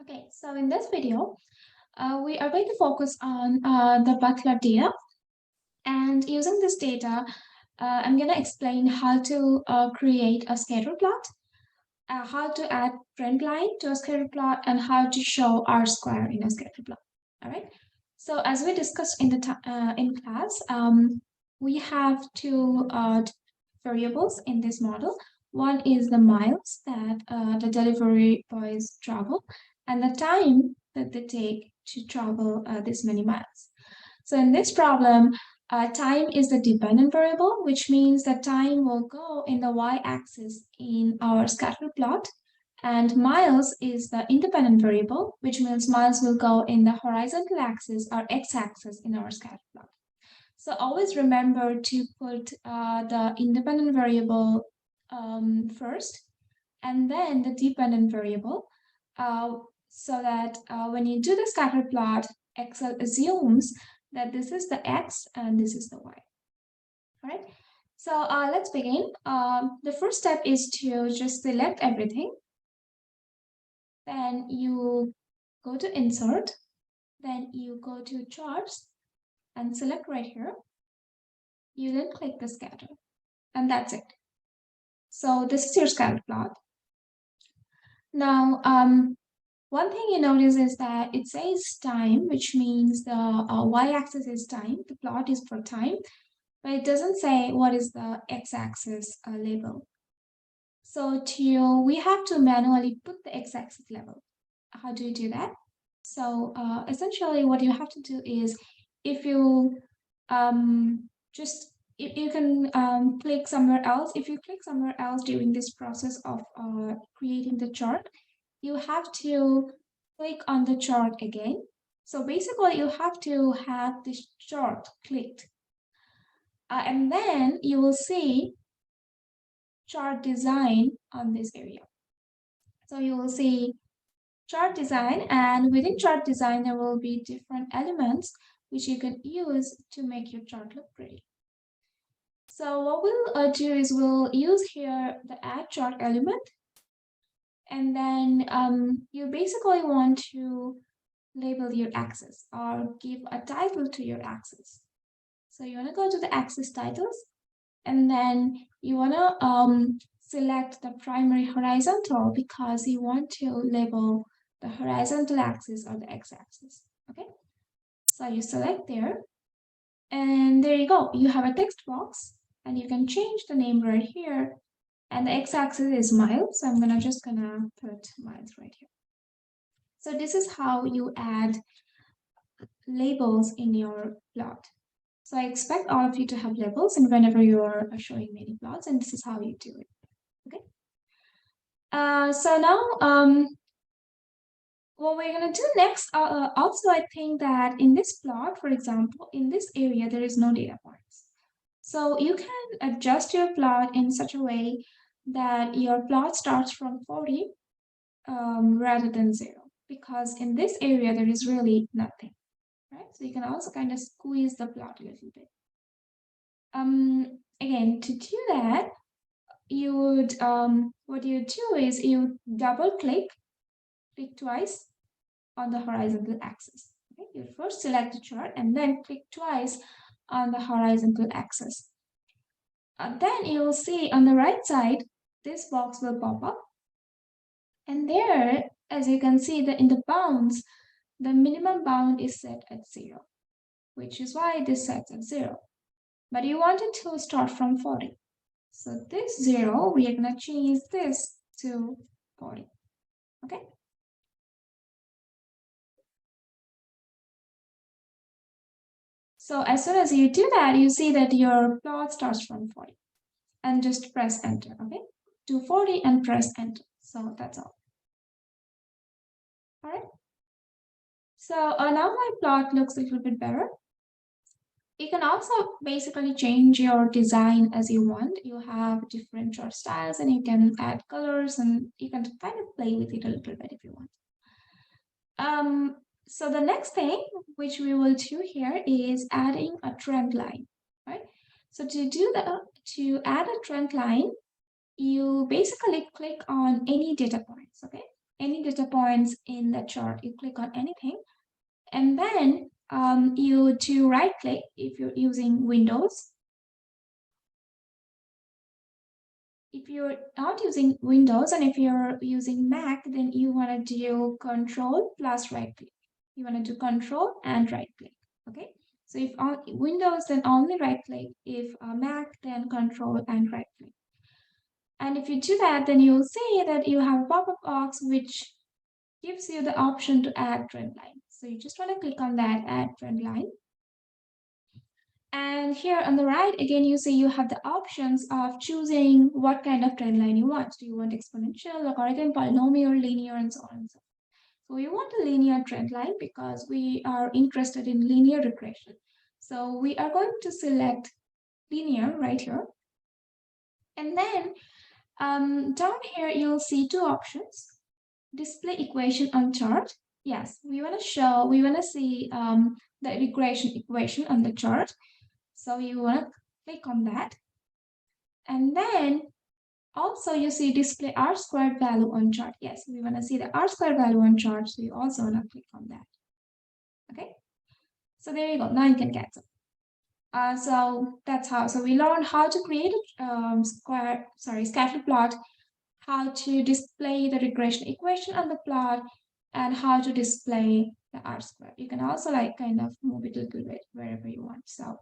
Okay, so in this video, we are going to focus on the Butler data. And using this data, I'm going to explain how to create a scatter plot, how to add Trendline to a scatter plot, and how to show R-square in a scatter plot. All right. So as we discussed in the in class, we have two variables in this model. One is the miles that the delivery boys travel, and the time that they take to travel this many miles. So in this problem, time is the dependent variable, which means that time will go in the y-axis in our scatter plot, and miles is the independent variable, which means miles will go in the horizontal axis or x-axis in our scatter plot. So always remember to put the independent variable first, and then the dependent variable, so that when you do the scatter plot, Excel assumes that this is the x and this is the y. All right. So let's begin. The first step is to just select everything. Then you go to Insert. Then you go to Charts and select right here. You then click the scatter, and that's it. So this is your scatter plot. Now, one thing you notice is that it says time, which means the y-axis is time. The plot is for time, but it doesn't say what is the x-axis label. So we have to manually put the x-axis label. How do you do that? So essentially, what you have to do is, if you you can click somewhere else. If you click somewhere else during this process of creating the chart, you have to click on the chart again. So basically, you have to have this chart clicked. And then you will see chart design on this area. So you will see chart design, and within chart design, there will be different elements which you can use to make your chart look pretty. So what we'll do is we'll use here the add chart element. And then you basically want to label your axis or give a title to your axis. So you want to go to the axis titles, and then you want to select the primary horizontal because you want to label the horizontal axis or the x-axis. Okay, so you select there, and there you go. You have a text box, and you can change the name right here. And the x-axis is miles, so I'm just gonna put miles right here. So this is how you add labels in your plot. So I expect all of you to have labels, and whenever you're showing many plots, and this is how you do it. Okay. So now, what we're gonna do next. Also, I think that in this plot, for example, in this area, there is no data points. So you can adjust your plot in such a way that your plot starts from 40 rather than 0, because in this area there is really nothing, right? So you can also kind of squeeze the plot a little bit. Again, to do that, you would what you do is you double click twice on the horizontal axis. Okay? You first select the chart and then click twice on the horizontal axis. Then you will see on the right side, this box will pop up. And there, as you can see, that in the bounds, the minimum bound is set at 0, which is why this sets at 0. But you want it to start from 40. So this 0, we are going to change this to 40. Okay? So as soon as you do that, you see that your plot starts from 40. And just press enter, okay? Do 40 and press enter. So that's all. All right. So now my plot looks a little bit better. You can also basically change your design as you want. You have different chart styles, and you can add colors, and you can kind of play with it a little bit if you want. So the next thing which we will do here is adding a trend line, right? So to add a trend line, you basically click on any data points, okay? any data points in the chart. You click on anything, and then you do right click if you're using Windows. If you're not using Windows and if you're using Mac, then you want to do Control plus right click. You want to do Control and right click. Okay. So if on Windows, then only right click. If Mac, then Control and right click. And if you do that, then you'll see that you have a pop-up box which gives you the option to add Trendline. So you just want to click on that, add Trendline. And here on the right, again, you see you have the options of choosing what kind of trendline you want. Do you want exponential, logarithm, polynomial, linear, and so on and so forth. So we want a linear trend line because we are interested in linear regression. So we are going to select linear right here. And then down here, you'll see two options. Display equation on chart. Yes, we want to see the regression equation on the chart. So you want to click on that. And then also you see display R squared value on chart. Yes, we want to see the R squared value on chart. So you also want to click on that. Okay. So there you go. Now you can get some. So that's how. So we learned how to create a scatter plot, how to display the regression equation on the plot, and how to display the R squared. You can also like kind of move it a little bit wherever you want. So